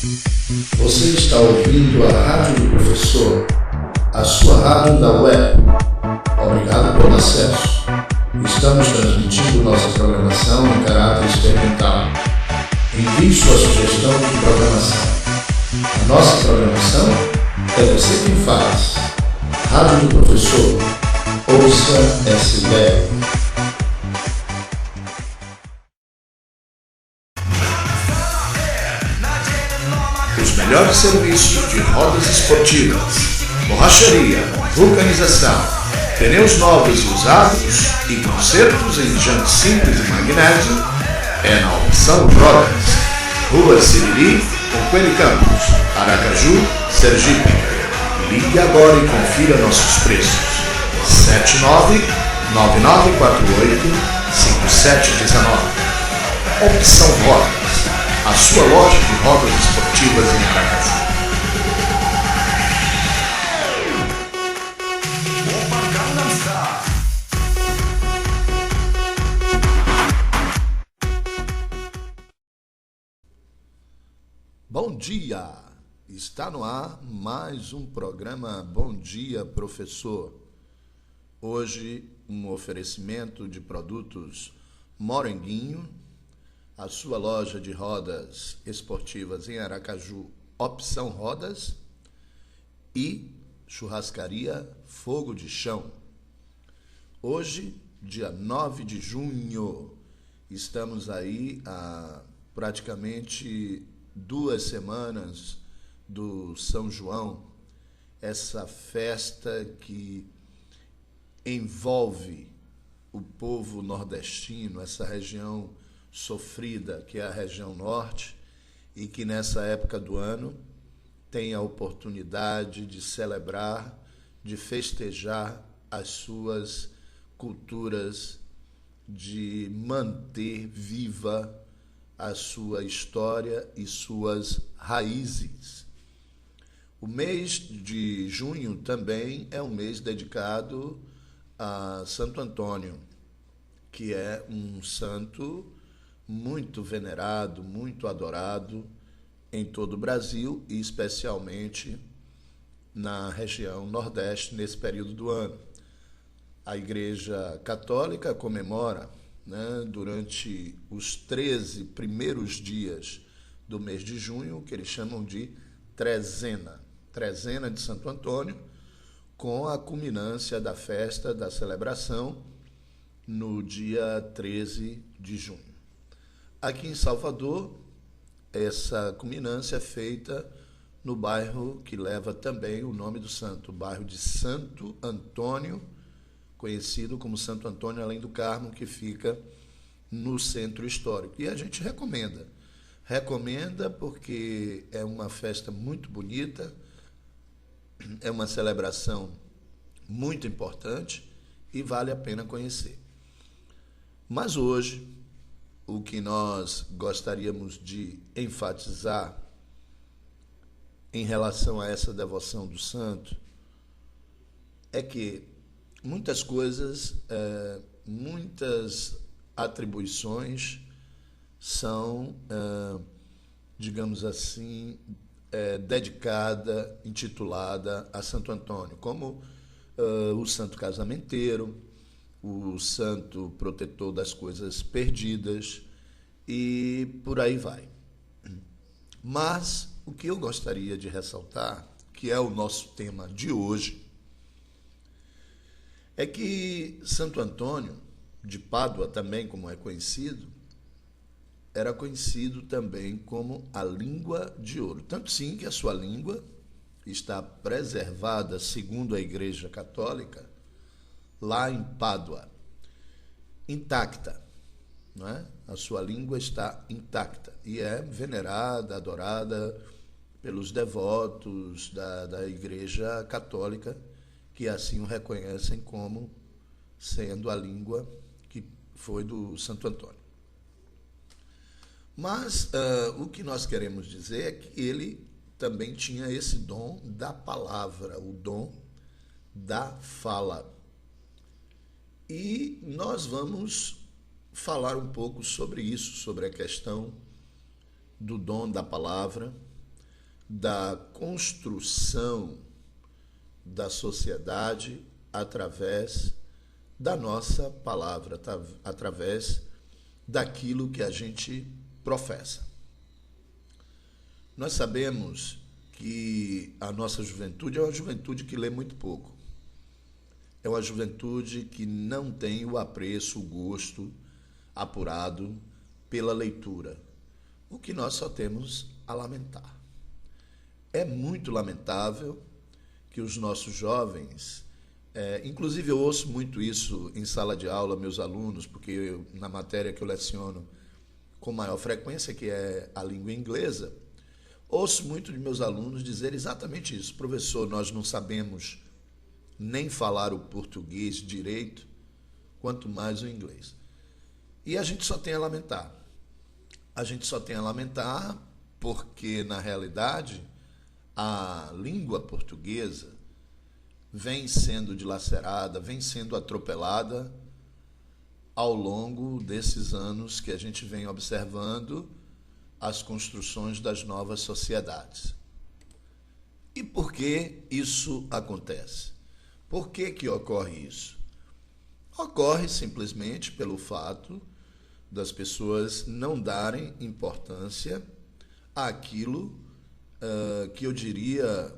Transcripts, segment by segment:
Você está ouvindo a Rádio do Professor, a sua rádio da web. Obrigado pelo acesso. Estamos transmitindo nossa programação em caráter experimental. Envie sua sugestão de programação. A nossa programação é você quem faz. Rádio do Professor. Ouça essa ideia. Os melhores serviços de rodas esportivas, borracharia, vulcanização, pneus novos e usados e consertos em jantes simples e magnésio é na Opção Rodas. Rua Siriri, com Coelho Campos, Aracaju, Sergipe. Ligue agora e confira nossos preços. 79-9948-5719. Opção Rodas, a sua loja de rodas esportivas em Aracaju. Bom dia! Está no ar mais um programa Bom Dia, Professor. Hoje, um oferecimento de produtos Moranguinho, a sua loja de rodas esportivas em Aracaju, Opção Rodas, e Churrascaria Fogo de Chão. Hoje, dia 9 de junho, estamos aí há praticamente 2 semanas do São João, essa festa que envolve o povo nordestino, essa região sofrida que é a região norte, e que nessa época do ano tem a oportunidade de celebrar, de festejar as suas culturas, de manter viva a sua história e suas raízes. O mês de junho também é um mês dedicado a Santo Antônio, que é um santo muito venerado, muito adorado em todo o Brasil e especialmente na região Nordeste nesse período do ano. A Igreja Católica comemora, durante os 13 primeiros dias do mês de junho, o que eles chamam de trezena de Santo Antônio, com a culminância da festa, da celebração, no dia 13 de junho. Aqui em Salvador, essa culminância é feita no bairro que leva também o nome do santo, o bairro de Santo Antônio, conhecido como Santo Antônio Além do Carmo, que fica no centro histórico. E a gente recomenda porque é uma festa muito bonita, é uma celebração muito importante e vale a pena conhecer. Mas hoje, o que nós gostaríamos de enfatizar em relação a essa devoção do santo é que muitas coisas, muitas atribuições são, digamos assim, dedicada, intitulada a Santo Antônio, como o santo casamenteiro, o santo protetor das coisas perdidas e por aí vai. Mas o que eu gostaria de ressaltar, que é o nosso tema de hoje, é que Santo Antônio de Pádua, também como é conhecido, era conhecido também como a língua de ouro. Tanto sim que a sua língua está preservada, segundo a Igreja Católica, lá em Pádua, intacta, não é? A sua língua está intacta e é venerada, adorada pelos devotos da Igreja Católica, que assim o reconhecem como sendo a língua que foi do Santo Antônio. Mas o que nós queremos dizer é que ele também tinha esse dom da palavra, o dom da fala. E nós vamos falar um pouco sobre isso, sobre a questão do dom da palavra, da construção da sociedade através da nossa palavra, através daquilo que a gente professa. Nós sabemos que a nossa juventude é uma juventude que lê muito pouco. É uma juventude que não tem o apreço, o gosto apurado pela leitura, o que nós só temos a lamentar. É muito lamentável que os nossos jovens, inclusive eu ouço muito isso em sala de aula, meus alunos, porque na matéria que eu leciono com maior frequência, que é a língua inglesa, ouço muito de meus alunos dizer exatamente isso. Professor, nós não sabemos nem falar o português direito, quanto mais o inglês. E a gente só tem a lamentar. A gente só tem a lamentar porque, na realidade, a língua portuguesa vem sendo dilacerada, vem sendo atropelada ao longo desses anos que a gente vem observando as construções das novas sociedades. E por que isso acontece? Por que ocorre isso? Ocorre simplesmente pelo fato das pessoas não darem importância àquilo que eu diria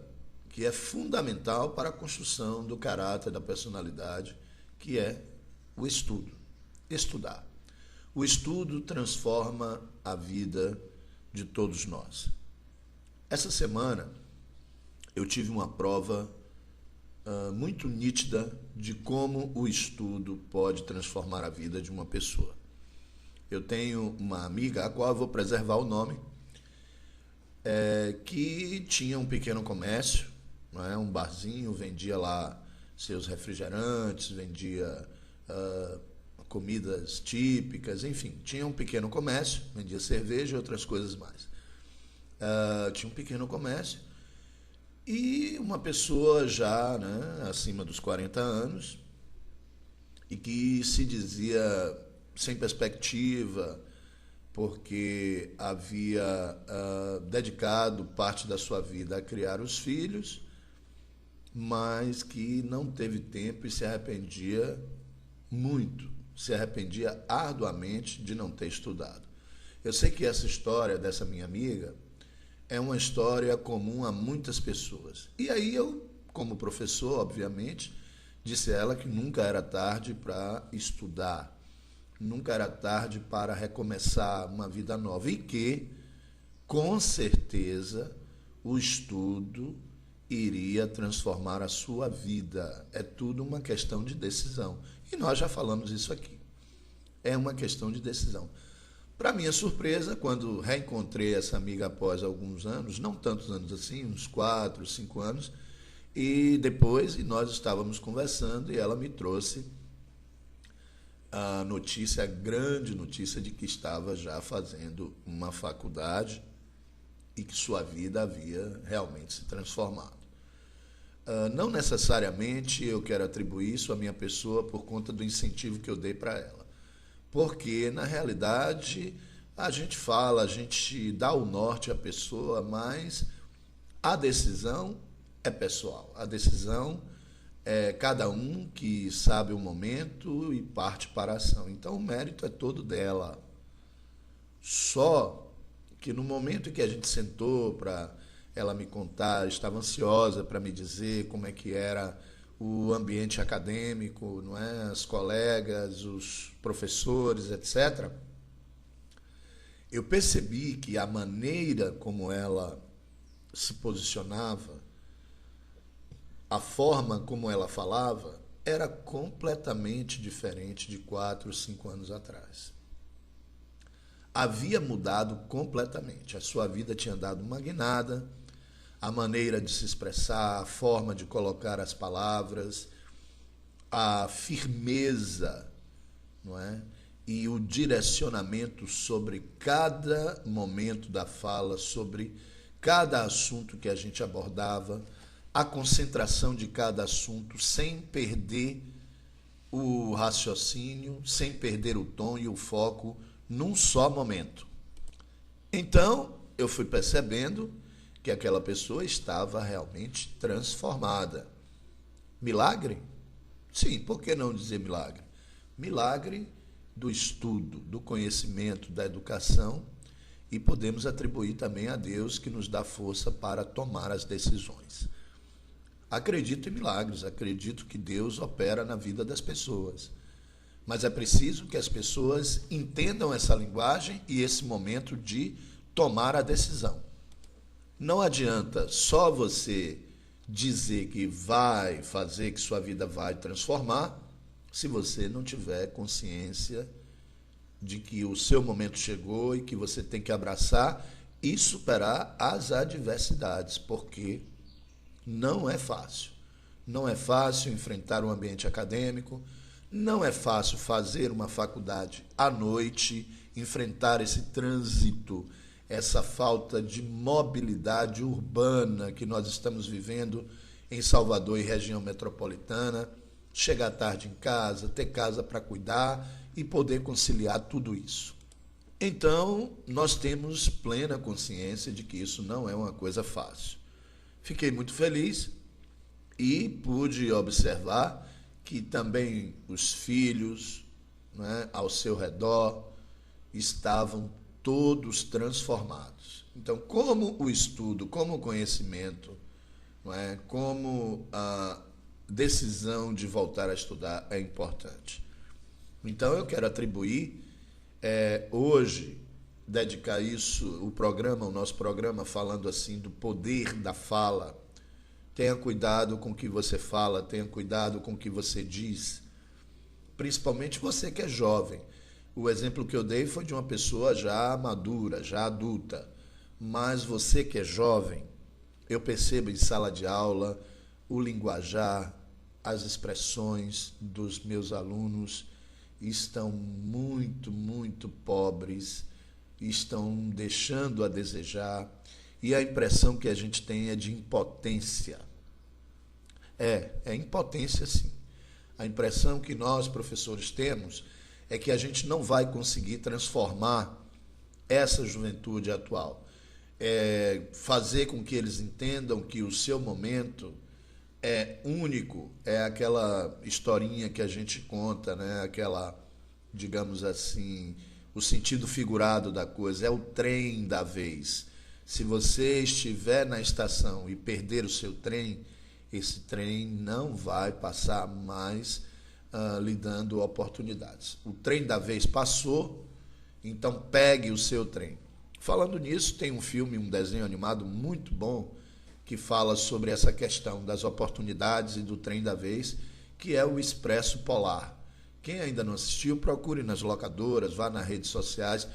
que é fundamental para a construção do caráter, da personalidade, que é o estudo. Estudar. O estudo transforma a vida de todos nós. Essa semana eu tive uma prova muito nítida de como o estudo pode transformar a vida de uma pessoa. Eu tenho uma amiga, a qual eu vou preservar o nome, que tinha um pequeno comércio, não é? Um barzinho, vendia lá seus refrigerantes, vendia comidas típicas, enfim, tinha um pequeno comércio, vendia cerveja e outras coisas mais. Tinha um pequeno comércio e uma pessoa já, né, acima dos 40 anos e que se dizia sem perspectiva, porque havia dedicado parte da sua vida a criar os filhos, mas que não teve tempo e se arrependia muito, se arrependia arduamente de não ter estudado. Eu sei que essa história dessa minha amiga é uma história comum a muitas pessoas. E aí eu, como professor, obviamente, disse a ela que nunca era tarde para estudar, nunca era tarde para recomeçar uma vida nova e que, com certeza, o estudo iria transformar a sua vida. É tudo uma questão de decisão. E nós já falamos isso aqui. É uma questão de decisão. Para minha surpresa, quando reencontrei essa amiga após alguns anos, não tantos anos assim, uns 4, 5 anos, e depois nós estávamos conversando e ela me trouxe a notícia, a grande notícia de que estava já fazendo uma faculdade e que sua vida havia realmente se transformado. Não necessariamente eu quero atribuir isso à minha pessoa por conta do incentivo que eu dei para ela. Porque, na realidade, a gente fala, a gente dá o norte à pessoa, mas a decisão é pessoal. A decisão é cada um que sabe o momento e parte para a ação. Então, o mérito é todo dela. Só que no momento em que a gente sentou para ela me contar, estava ansiosa para me dizer como é que era o ambiente acadêmico, não é? As colegas, os professores, etc., eu percebi que a maneira como ela se posicionava, a forma como ela falava, era completamente diferente de 4, 5 anos atrás. Havia mudado completamente. A sua vida tinha dado uma guinada, a maneira de se expressar, a forma de colocar as palavras, a firmeza, não é? E o direcionamento sobre cada momento da fala, sobre cada assunto que a gente abordava, a concentração de cada assunto, sem perder o raciocínio, sem perder o tom e o foco num só momento. Então, eu fui percebendo que aquela pessoa estava realmente transformada. Milagre? Sim, por que não dizer milagre? Milagre do estudo, do conhecimento, da educação, e podemos atribuir também a Deus, que nos dá força para tomar as decisões. Acredito em milagres, acredito que Deus opera na vida das pessoas, mas é preciso que as pessoas entendam essa linguagem e esse momento de tomar a decisão. Não adianta só você dizer que vai fazer, que sua vida vai transformar, se você não tiver consciência de que o seu momento chegou e que você tem que abraçar e superar as adversidades, porque não é fácil. Não é fácil enfrentar um ambiente acadêmico, não é fácil fazer uma faculdade à noite, enfrentar esse trânsito, essa falta de mobilidade urbana que nós estamos vivendo em Salvador e região metropolitana, chegar tarde em casa, ter casa para cuidar e poder conciliar tudo isso. Então, nós temos plena consciência de que isso não é uma coisa fácil. Fiquei muito feliz e pude observar que também os filhos, né, ao seu redor estavam todos transformados. Então, como o estudo, como o conhecimento, não é, como a decisão de voltar a estudar é importante. Então, eu quero atribuir hoje, dedicar isso, o nosso programa, falando assim do poder da fala. Tenha cuidado com o que você fala, tenha cuidado com o que você diz, principalmente você que é jovem. O exemplo que eu dei foi de uma pessoa já madura, já adulta, mas você que é jovem, eu percebo em sala de aula o linguajar, as expressões dos meus alunos estão muito, muito pobres, estão deixando a desejar, e a impressão que a gente tem é de impotência. É impotência, sim. A impressão que nós, professores, temos é que a gente não vai conseguir transformar essa juventude atual. Fazer com que eles entendam que o seu momento é único, é aquela historinha que a gente conta, né? Aquela, digamos assim, o sentido figurado da coisa, é o trem da vez. Se você estiver na estação e perder o seu trem, esse trem não vai passar mais lhe dando oportunidades. O trem da vez passou, então pegue o seu trem. Falando nisso, tem um filme, um desenho animado muito bom que fala sobre essa questão das oportunidades e do trem da vez, que é o Expresso Polar. Quem ainda não assistiu, procure nas locadoras, vá nas redes sociais.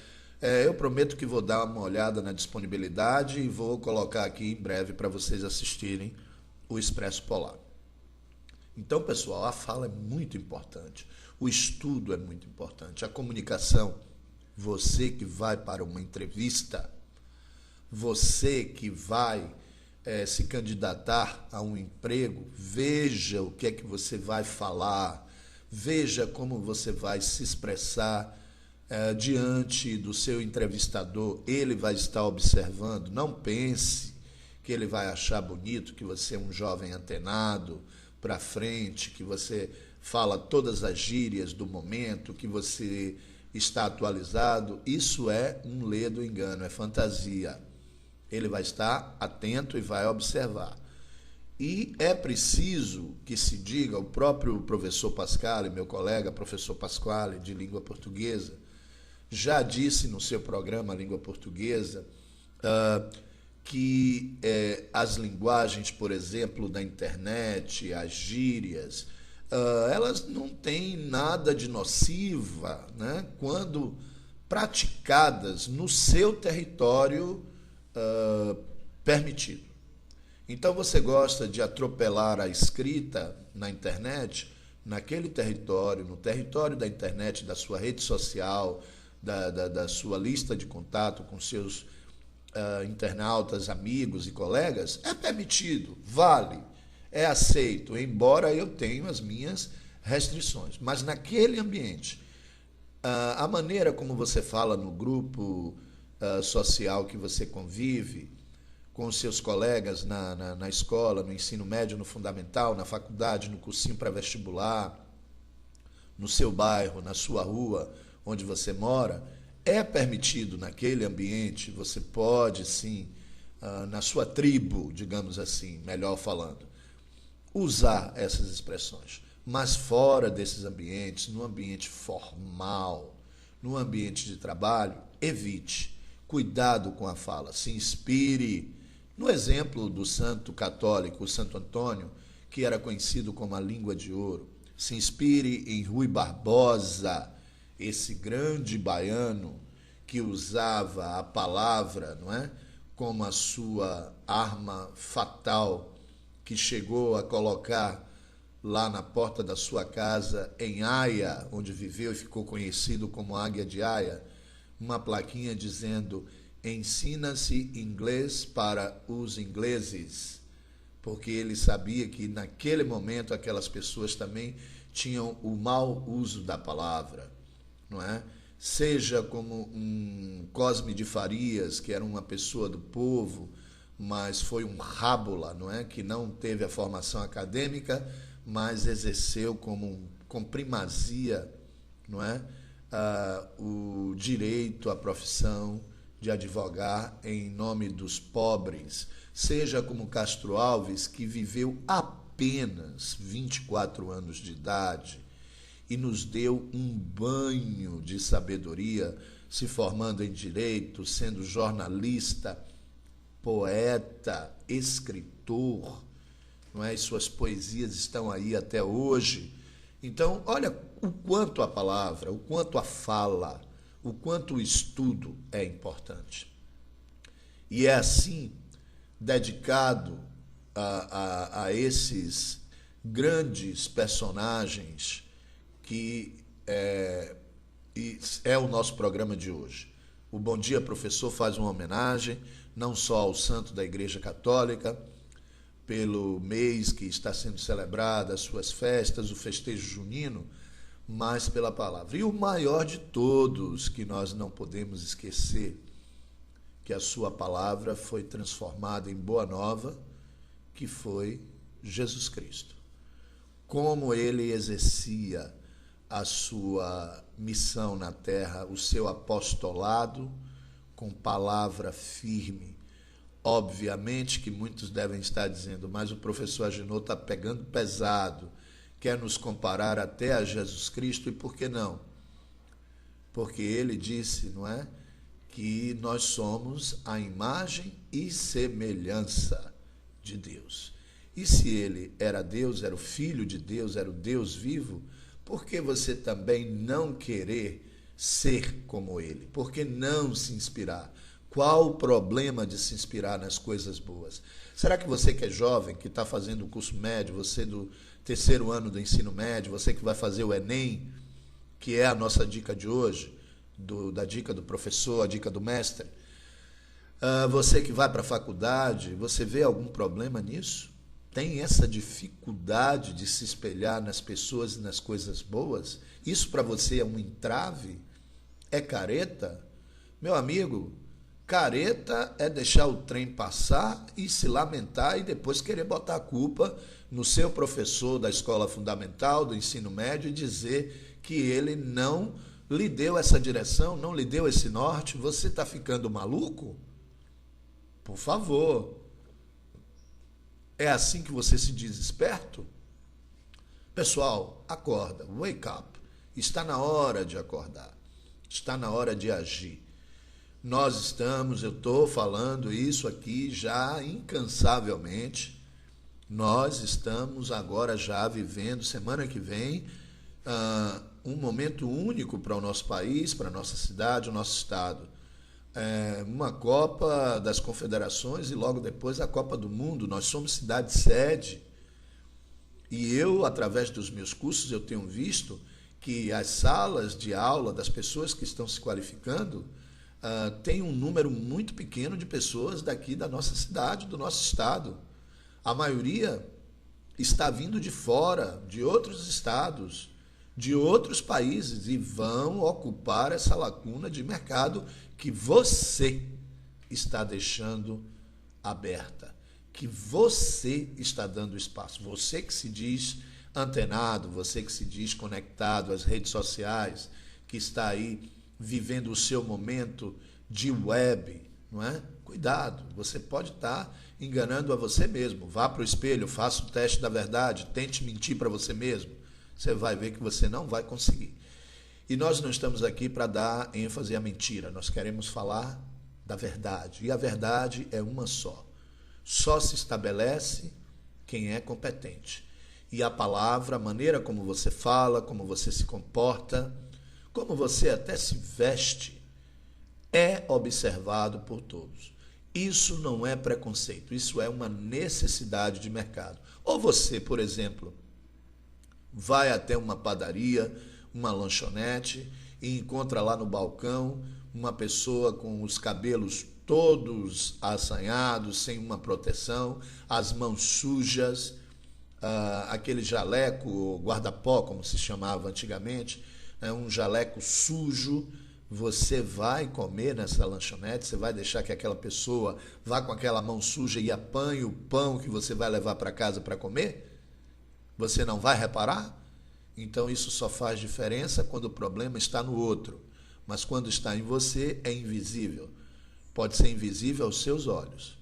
Eu prometo que vou dar uma olhada na disponibilidade e vou colocar aqui em breve para vocês assistirem o Expresso Polar. Então, pessoal, a fala é muito importante, o estudo é muito importante, a comunicação. Você que vai para uma entrevista, você que vai se candidatar a um emprego, veja o que é que você vai falar, veja como você vai se expressar diante do seu entrevistador. Ele vai estar observando. Não pense que ele vai achar bonito que você é um jovem antenado, para frente, que você fala todas as gírias do momento, que você está atualizado. Isso é um ledo engano, é fantasia. Ele vai estar atento e vai observar. E é preciso que se diga, o próprio professor Pasquale, meu colega, professor Pasquale, de língua portuguesa, já disse no seu programa Língua Portuguesa que as linguagens, por exemplo, da internet, as gírias, elas não têm nada de nociva, né, quando praticadas no seu território permitido. Então, você gosta de atropelar a escrita na internet, naquele território, no território da internet, da sua rede social, da sua lista de contato com seus internautas, amigos e colegas, é permitido, vale, é aceito, embora eu tenha as minhas restrições. Mas naquele ambiente, a maneira como você fala no grupo social que você convive, com os seus colegas na escola, no ensino médio, no fundamental, na faculdade, no cursinho pré-vestibular, no seu bairro, na sua rua, onde você mora, é permitido naquele ambiente, você pode sim, na sua tribo, digamos assim, melhor falando, usar essas expressões. Mas fora desses ambientes, no ambiente formal, no ambiente de trabalho, evite. Cuidado com a fala, se inspire no exemplo do santo católico, o Santo Antônio, que era conhecido como a língua de ouro. Se inspire em Rui Barbosa, esse grande baiano que usava a palavra, não é, como a sua arma fatal, que chegou a colocar lá na porta da sua casa, em Haia, onde viveu e ficou conhecido como Águia de Haia, uma plaquinha dizendo: ensina-se inglês para os ingleses, porque ele sabia que naquele momento aquelas pessoas também tinham o mau uso da palavra, não é? Seja como um Cosme de Farias, que era uma pessoa do povo, mas foi um rábula, não é? Que não teve a formação acadêmica, mas exerceu com primazia, não é? O direito à profissão de advogar em nome dos pobres, seja como Castro Alves, que viveu apenas 24 anos de idade e nos deu um banho de sabedoria, se formando em direito, sendo jornalista, poeta, escritor, não é? E suas poesias estão aí até hoje. Então, olha o quanto a palavra, o quanto a fala, o quanto o estudo é importante. E é assim, dedicado a esses grandes personagens, que é o nosso programa de hoje. O Bom Dia Professor faz uma homenagem, não só ao santo da Igreja Católica, pelo mês que está sendo celebrado, as suas festas, o festejo junino, mas pela palavra. E o maior de todos, que nós não podemos esquecer, que a sua palavra foi transformada em boa nova, que foi Jesus Cristo. Como ele exercia a sua missão na terra, o seu apostolado, com palavra firme. Obviamente que muitos devem estar dizendo, mas o professor Agenor está pegando pesado, quer nos comparar até a Jesus Cristo, e por que não? Porque ele disse, não é, que nós somos a imagem e semelhança de Deus. E se ele era Deus, era o Filho de Deus, era o Deus vivo, por que você também não querer ser como ele? Por que não se inspirar? Qual o problema de se inspirar nas coisas boas? Será que você que é jovem, que está fazendo o curso médio, você do terceiro ano do ensino médio, você que vai fazer o Enem, que é a nossa dica de hoje, da dica do professor, a dica do mestre, você que vai para a faculdade, você vê algum problema nisso? Tem essa dificuldade de se espelhar nas pessoas e nas coisas boas? Isso para você é um entrave? É careta? Meu amigo, careta é deixar o trem passar e se lamentar e depois querer botar a culpa no seu professor da escola fundamental, do ensino médio, e dizer que ele não lhe deu essa direção, não lhe deu esse norte. Você está ficando maluco? Por favor. É assim que você se diz esperto? Pessoal, acorda, wake up. Está na hora de acordar. Está na hora de agir. Eu estou falando isso aqui já incansavelmente. Nós estamos agora já vivendo, semana que vem, um momento único para o nosso país, para a nossa cidade, o nosso estado. Uma Copa das Confederações e logo depois a Copa do Mundo. Nós somos cidade-sede. E eu, através dos meus cursos, eu tenho visto que as salas de aula das pessoas que estão se qualificando tem um número muito pequeno de pessoas daqui da nossa cidade, do nosso estado. A maioria está vindo de fora, de outros estados, de outros países, e vão ocupar essa lacuna de mercado que você está deixando aberta, que você está dando espaço. Você que se diz antenado, você que se diz conectado às redes sociais, que está aí vivendo o seu momento de web, não é? Cuidado, você pode estar enganando a você mesmo. Vá para o espelho, faça o teste da verdade, tente mentir para você mesmo. Você vai ver que você não vai conseguir. E nós não estamos aqui para dar ênfase à mentira, nós queremos falar da verdade. E a verdade é uma só. Só se estabelece quem é competente. E a palavra, a maneira como você fala, como você se comporta, como você até se veste, é observado por todos. Isso não é preconceito, isso é uma necessidade de mercado. Ou você, por exemplo, vai até uma padaria, uma lanchonete e encontra lá no balcão uma pessoa com os cabelos todos assanhados, sem uma proteção, as mãos sujas, aquele jaleco, guarda-pó, como se chamava antigamente, um jaleco sujo. Você vai comer nessa lanchonete, você vai deixar que aquela pessoa vá com aquela mão suja e apanhe o pão que você vai levar para casa para comer? Você não vai reparar? Então isso só faz diferença quando o problema está no outro. Mas quando está em você, é invisível. Pode ser invisível aos seus olhos,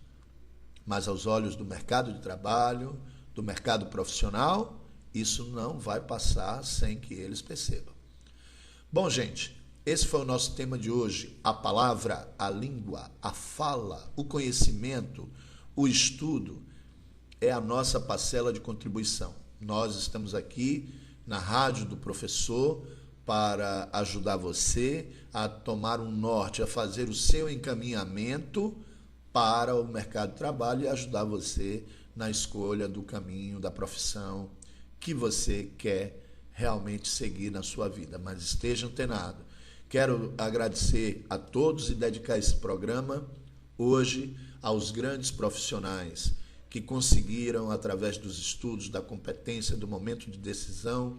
mas aos olhos do mercado de trabalho, do mercado profissional, isso não vai passar sem que eles percebam. Bom, gente, esse foi o nosso tema de hoje. A palavra, a língua, a fala, o conhecimento, o estudo é a nossa parcela de contribuição. Nós estamos aqui na Rádio do Professor para ajudar você a tomar um norte, a fazer o seu encaminhamento para o mercado de trabalho e ajudar você na escolha do caminho, da profissão que você quer realmente seguir na sua vida. Mas esteja antenado. Quero agradecer a todos e dedicar esse programa hoje aos grandes profissionais que conseguiram, através dos estudos, da competência, do momento de decisão,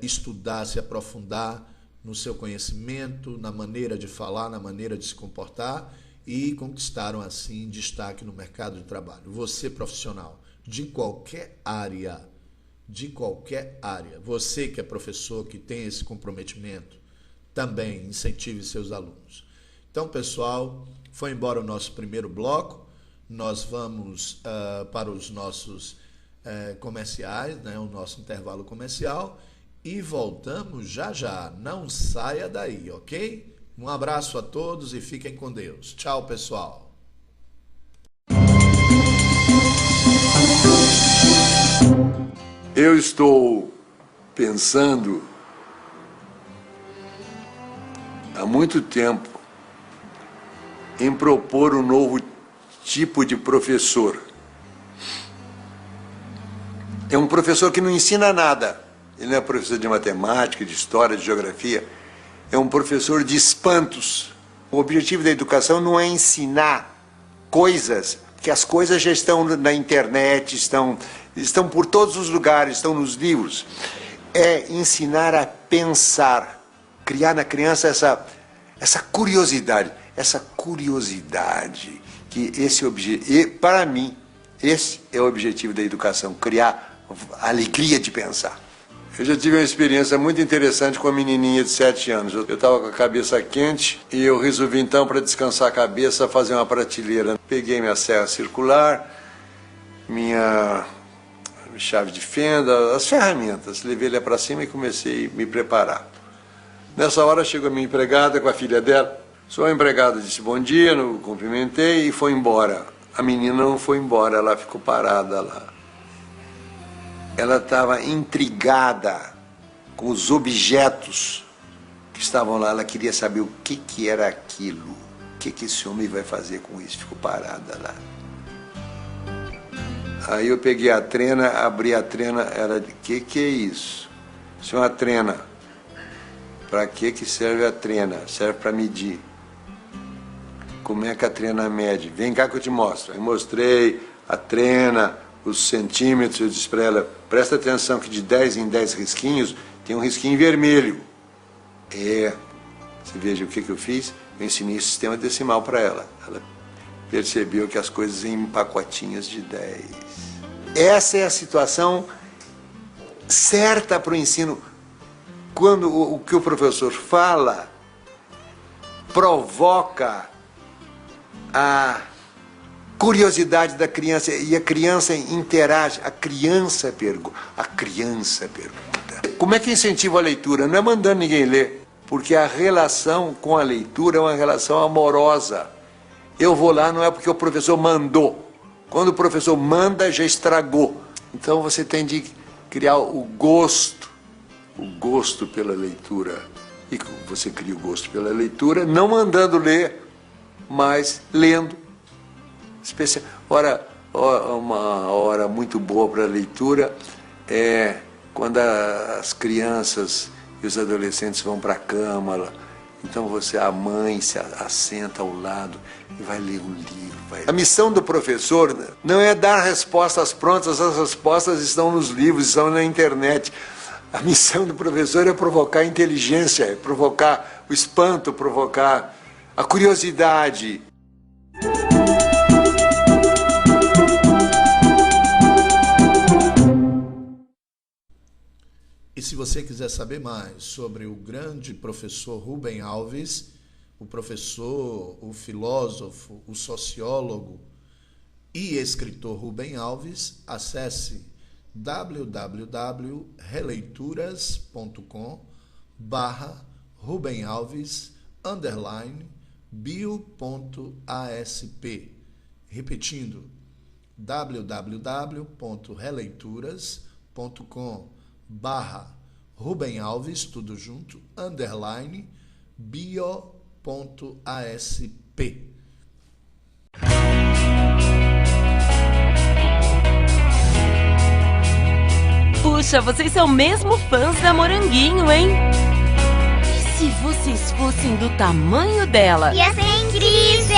estudar, se aprofundar no seu conhecimento, na maneira de falar, na maneira de se comportar e conquistaram, assim, destaque no mercado de trabalho. Você, profissional, de qualquer área, você que é professor, que tem esse comprometimento, também incentive seus alunos. Então, pessoal, foi embora o nosso primeiro bloco. Nós vamos para os nossos comerciais, né, o nosso intervalo comercial, e voltamos já já. Não saia daí, ok? Um abraço a todos e fiquem com Deus. Tchau, pessoal. Eu estou pensando há muito tempo em propor um novo tipo de professor. É um professor que não ensina nada. Ele não é professor de matemática, de história, de geografia. É um professor de espantos. O objetivo da educação não é ensinar coisas, porque as coisas já estão na internet, estão por todos os lugares, estão nos livros. É ensinar a pensar, criar na criança essa curiosidade, que para mim, esse é o objetivo da educação, criar a alegria de pensar. Eu já tive uma experiência muito interessante com uma menininha de 7 anos. Eu estava com a cabeça quente e eu resolvi então, para descansar a cabeça, fazer uma prateleira. Peguei minha serra circular, minha chave de fenda, as ferramentas. Levei ela para cima e comecei a me preparar. Nessa hora chegou a minha empregada com a filha dela. Sua empregada disse bom dia, eu cumprimentei e foi embora. A menina não foi embora, ela ficou parada lá. Ela estava intrigada com os objetos que estavam lá. Ela queria saber o que era aquilo. O que esse homem vai fazer com isso? Ficou parada lá. Aí eu peguei a trena, abri a trena. Ela disse, que é isso? Isso é uma trena. Para que serve a trena? Serve para medir. Como é que a trena mede? Vem cá que eu te mostro. Aí mostrei a trena, os centímetros. Eu disse para ela, presta atenção que de 10 em 10 risquinhos tem um risquinho vermelho. Você veja o que eu fiz? Eu ensinei o sistema decimal para ela. Ela percebeu que as coisas iam em pacotinhos de 10. Essa é a situação certa para o ensino. Quando o que o professor fala provoca a curiosidade da criança e a criança interage, a criança pergunta. Como é que incentiva a leitura? Não é mandando ninguém ler, porque a relação com a leitura é uma relação amorosa. Eu vou lá não é porque o professor mandou. Quando o professor manda, já estragou. Então você tem de criar o gosto pela leitura. E você cria o gosto pela leitura, não mandando ler, mas lendo. Uma hora muito boa para a leitura é quando as crianças e os adolescentes vão para a cama. Então a mãe se assenta ao lado e vai ler um livro. A missão do professor não é dar respostas prontas, as respostas estão nos livros, estão na internet. A missão do professor é provocar a inteligência, é provocar o espanto, provocar a curiosidade. E se você quiser saber mais sobre o grande professor Rubem Alves, o professor, o filósofo, o sociólogo e escritor Rubem Alves, acesse www.releituras.com/Rubem Alves_bio.asp. Repetindo, www.releituras.com/Rubem Alves, tudo junto, _bio.asp. Puxa, vocês são mesmo fãs da Moranguinho, hein? E se vocês fossem do tamanho dela? Ia ser incrível!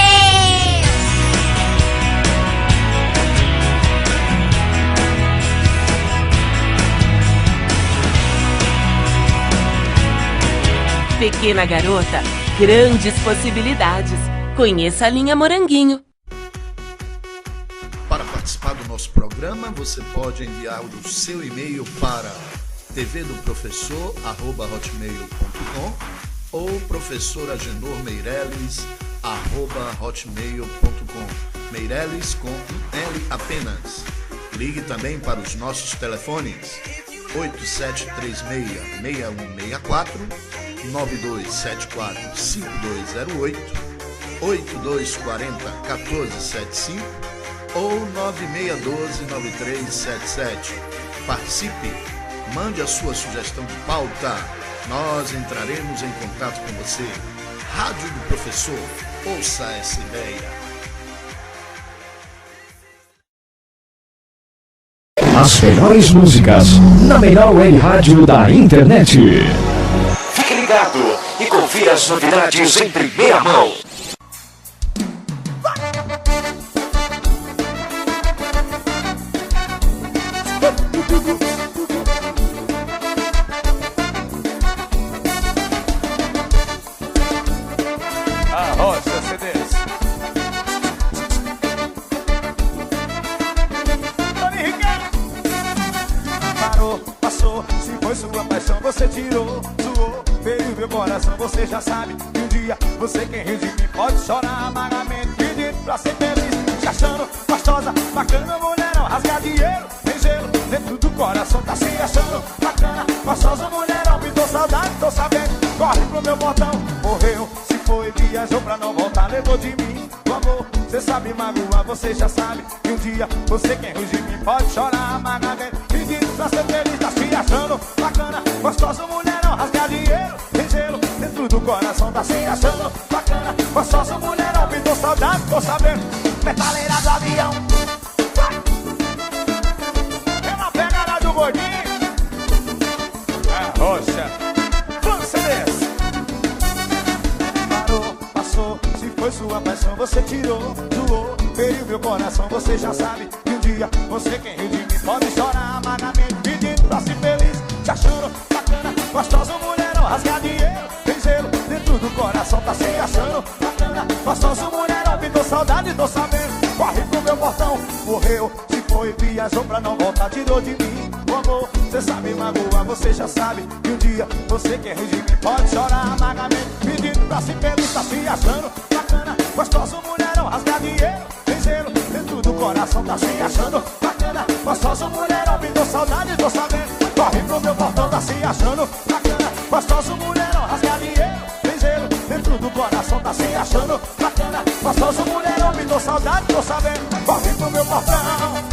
Pequena garota, grandes possibilidades. Conheça a linha Moranguinho. Para participar do nosso programa, você pode enviar o seu e-mail para tvdoprofessor@hotmail.com ou professoragenormeireles@hotmail.com. Meireles com um L apenas. Ligue também para os nossos telefones 8736-6164, 9274-5208, 8240-1475 ou 9612-9377. Participe, mande a sua sugestão de pauta, nós entraremos em contato com você. Rádio do Professor, ouça essa ideia. As melhores músicas na melhor web rádio da internet. Fique ligado e confira as novidades em primeira mão. A Rocha CDs. Tony Ricardo. Parou, passou, se foi sua paixão, você tirou, suou, veio meu coração, você já sabe que um dia você quem ri de mim pode chorar amargamente, pedindo pra ser feliz, te achando gostosa, bacana, mulherão, rasgar dinheiro, tem gelo, dentro do coração tá se achando bacana, gostosa, mulherão, me dou saudade, tô sabendo, corre pro meu portão, morreu, se foi, viajou pra não voltar, levou de mim, o amor, cê sabe magoar, você já sabe que um dia você quem ri de mim pode chorar amargamente, pedindo pra ser feliz, tá se achando bacana, gostosa, mulherão, rasgar dinheiro, tem gelo, dentro do coração tá se achando bacana, gostosa, mulherão, me dou saudade, tô sabendo, metaleira do avião, vai! É uma pegada do gordinho, a Rocha, Francedes. Parou, passou, se foi sua paixão, você tirou, doou, feriu meu coração, você já sabe que um dia você quem ri de mim pode chorar amargamente, pedindo pra ser feliz, te achando bacana, gostosa, mulherão, rasgar dinheiro, tem gelo, dentro do coração tá se achando bacana, gostosa, mulherão, me dou saudade, saudade, tô sabendo. Corre pro meu portão, morreu, se foi, viajou pra não voltar, tirou de mim o amor. Cê sabe magoar, você já sabe que um dia você que ri de mim pode chorar amargamente, pedindo pra se pelo, tá se achando bacana, gostoso, mulherão, rasga dinheiro, tem zelo, dentro do coração tá se achando bacana, gostoso, mulherão, me deu saudade, tô sabendo. Corre pro meu portão, tá se achando bacana, gostoso, mulherão, rasga dinheiro, tem zelo, dentro do coração tá se achando bacana, gostoso, mulherão, me deu saudade, tô sabendo. Corre pro meu portão.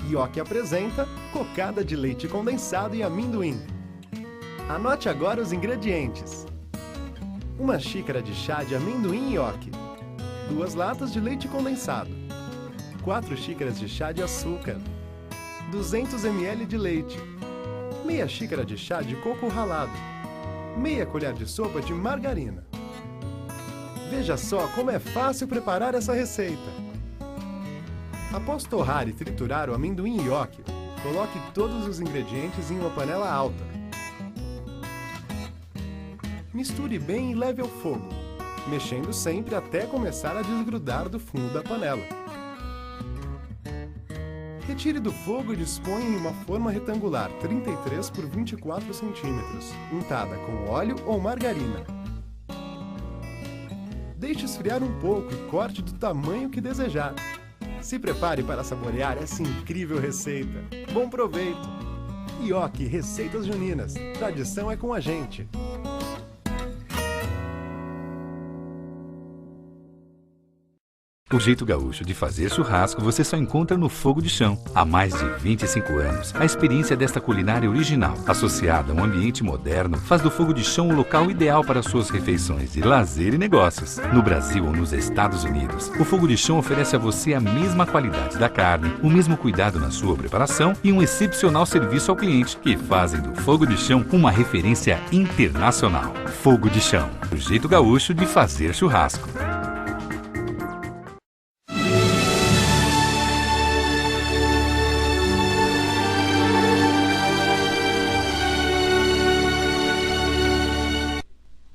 Ioki apresenta cocada de leite condensado e amendoim. Anote agora os ingredientes. 1 xícara de chá de amendoim Ioki, 2 latas de leite condensado, 4 xícaras de chá de açúcar, 200 ml de leite, meia xícara de chá de coco ralado, meia colher de sopa de margarina. Veja só como é fácil preparar essa receita. Após torrar e triturar o amendoim Ioki, coloque todos os ingredientes em uma panela alta. Misture bem e leve ao fogo, mexendo sempre até começar a desgrudar do fundo da panela. Retire do fogo e disponha em uma forma retangular 33 por 24 centímetros, untada com óleo ou margarina. Deixe esfriar um pouco e corte do tamanho que desejar. Se prepare para saborear essa incrível receita. Bom proveito! Ioki Receitas Juninas. Tradição é com a gente. O jeito gaúcho de fazer churrasco você só encontra no Fogo de Chão. Há mais de 25 anos, a experiência desta culinária original, associada a um ambiente moderno, faz do Fogo de Chão o local ideal para suas refeições de lazer e negócios. No Brasil ou nos Estados Unidos, o Fogo de Chão oferece a você a mesma qualidade da carne, o mesmo cuidado na sua preparação e um excepcional serviço ao cliente, que fazem do Fogo de Chão uma referência internacional. Fogo de Chão, o jeito gaúcho de fazer churrasco.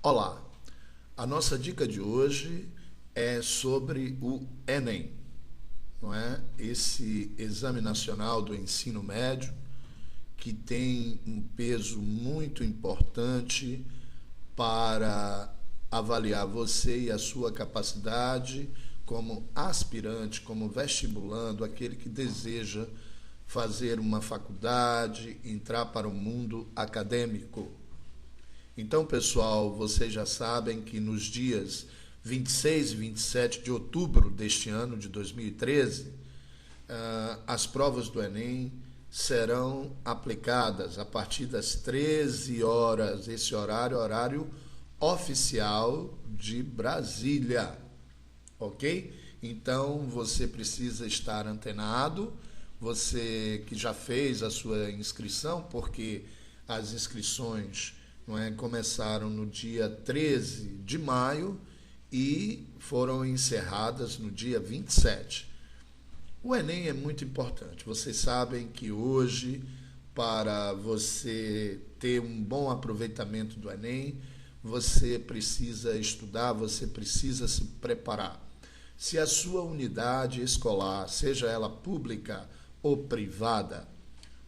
Olá, a nossa dica de hoje é sobre o Enem, não é? Esse Exame Nacional do Ensino Médio, que tem um peso muito importante para avaliar você e a sua capacidade como aspirante, como vestibulando, aquele que deseja fazer uma faculdade, entrar para o mundo acadêmico. Então, pessoal, vocês já sabem que nos dias 26 e 27 de outubro deste ano, de 2013, as provas do Enem serão aplicadas a partir das 13 horas, esse horário oficial de Brasília, ok? Então, você precisa estar antenado, você que já fez a sua inscrição, porque as inscrições começaram no dia 13 de maio e foram encerradas no dia 27. O Enem é muito importante. Vocês sabem que hoje, para você ter um bom aproveitamento do Enem, você precisa estudar, você precisa se preparar. Se a sua unidade escolar, seja ela pública ou privada,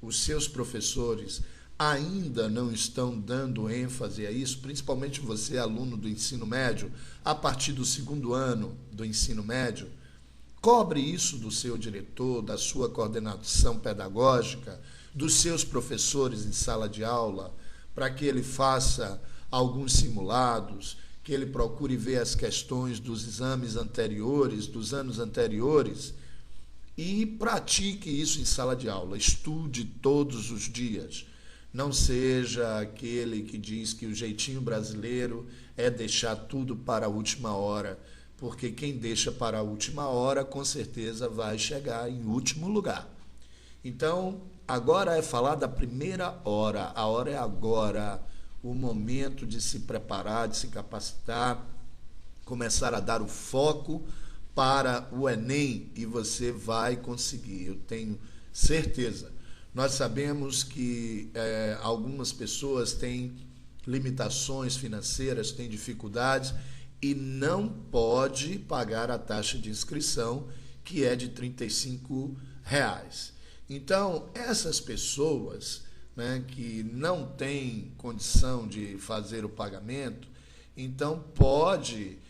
os seus professores ainda não estão dando ênfase a isso, principalmente você, aluno do ensino médio, a partir do 2º ano do ensino médio, cobre isso do seu diretor, da sua coordenação pedagógica, dos seus professores em sala de aula, para que ele faça alguns simulados, que ele procure ver as questões dos exames anteriores, dos anos anteriores, e pratique isso em sala de aula, estude todos os dias. Não seja aquele que diz que o jeitinho brasileiro é deixar tudo para a última hora, porque quem deixa para a última hora, com certeza, vai chegar em último lugar. Então, agora é falar da primeira hora. A hora é agora, o momento de se preparar, de se capacitar, começar a dar o foco para o Enem, e você vai conseguir, eu tenho certeza. Nós sabemos que algumas pessoas têm limitações financeiras, têm dificuldades e não pode pagar a taxa de inscrição, que é de R$ 35. Então, essas pessoas, né, que não têm condição de fazer o pagamento, então pode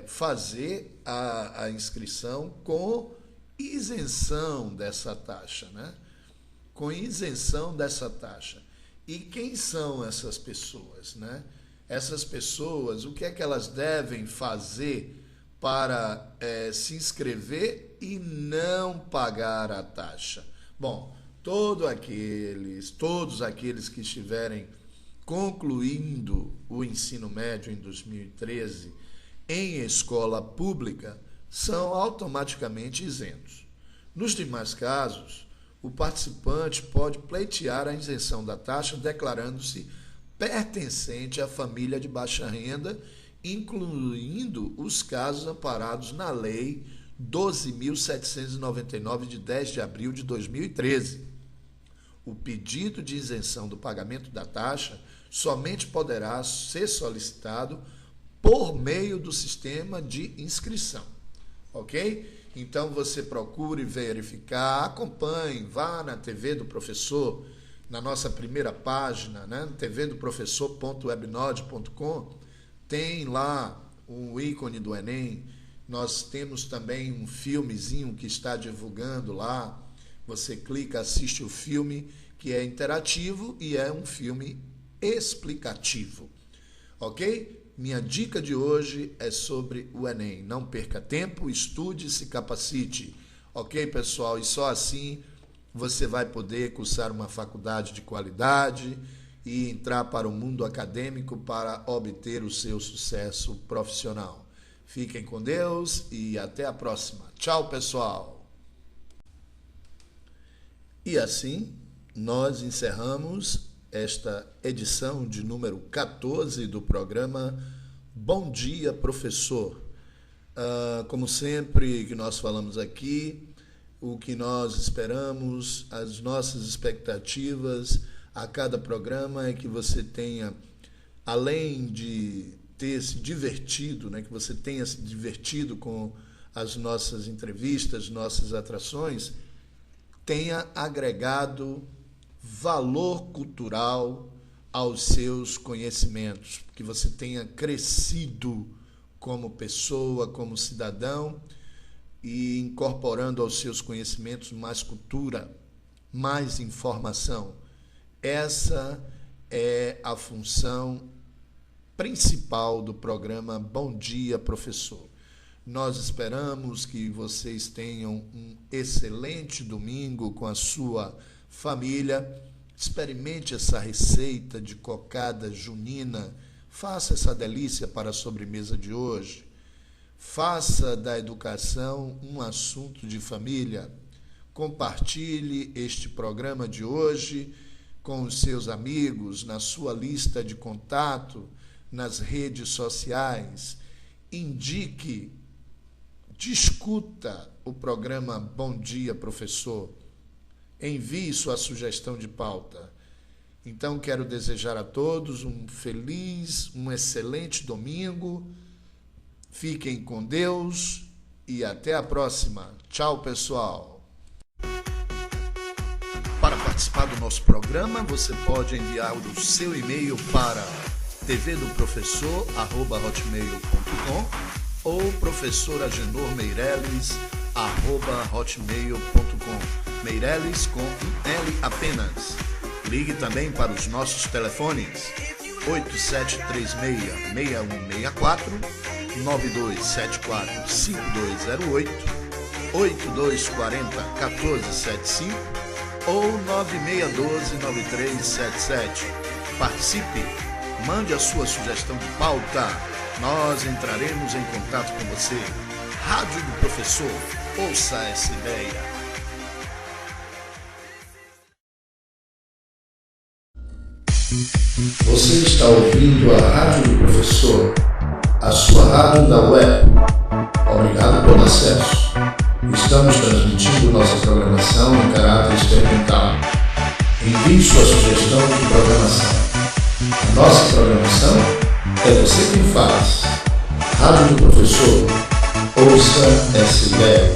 fazer a inscrição com isenção dessa taxa, né? Com isenção dessa taxa. E quem são essas pessoas, né? Essas pessoas, o que é que elas devem fazer para se inscrever e não pagar a taxa? Bom, todos aqueles que estiverem concluindo o ensino médio em 2013 em escola pública são automaticamente isentos. Nos demais casos, o participante pode pleitear a isenção da taxa declarando-se pertencente à família de baixa renda, incluindo os casos amparados na Lei 12.799, de 10 de abril de 2013. O pedido de isenção do pagamento da taxa somente poderá ser solicitado por meio do sistema de inscrição, ok? Então você procure verificar, acompanhe, vá na TV do Professor, na nossa primeira página, né? tvdoprofessor.webnode.com, tem lá o ícone do Enem. Nós temos também um filmezinho que está divulgando lá. Você clica, assiste o filme, que é interativo e é um filme explicativo, ok? Minha dica de hoje é sobre o Enem. Não perca tempo, estude e se capacite. Ok, pessoal? E só assim você vai poder cursar uma faculdade de qualidade e entrar para o mundo acadêmico para obter o seu sucesso profissional. Fiquem com Deus e até a próxima. Tchau, pessoal! E assim, nós encerramos esta edição de número 14 do programa Bom Dia, Professor. Como sempre que nós falamos aqui, o que nós esperamos, as nossas expectativas a cada programa é que você tenha, além de ter se divertido, né, que você tenha se divertido com as nossas entrevistas, nossas atrações, tenha agregado valor cultural aos seus conhecimentos, que você tenha crescido como pessoa, como cidadão, e incorporando aos seus conhecimentos mais cultura, mais informação. Essa é a função principal do programa Bom Dia, Professor. Nós esperamos que vocês tenham um excelente domingo com a sua família. Experimente essa receita de cocada junina. Faça essa delícia para a sobremesa de hoje. Faça da educação um assunto de família. Compartilhe este programa de hoje com os seus amigos, na sua lista de contato, nas redes sociais. Indique, discuta o programa Bom Dia, Professor. Envie sua sugestão de pauta. Então, quero desejar a todos um feliz, um excelente domingo. Fiquem com Deus e até a próxima. Tchau, pessoal. Para participar do nosso programa, você pode enviar o seu e-mail para tvdoprofessor@hotmail.com ou professoragenormeireles@hotmail.com. Meireles com um L apenas. Ligue também para os nossos telefones 8736-6164, 9274-5208, 8240-1475 ou 9612-9377. Participe, mande a sua sugestão de pauta. Nós entraremos em contato com você. Rádio do Professor, ouça essa ideia. Você está ouvindo a Rádio do Professor, a sua rádio da web. Obrigado pelo acesso. Estamos transmitindo nossa programação em caráter experimental. Envie sua sugestão de programação. A nossa programação é você quem faz. Rádio do Professor, ouça essa ideia.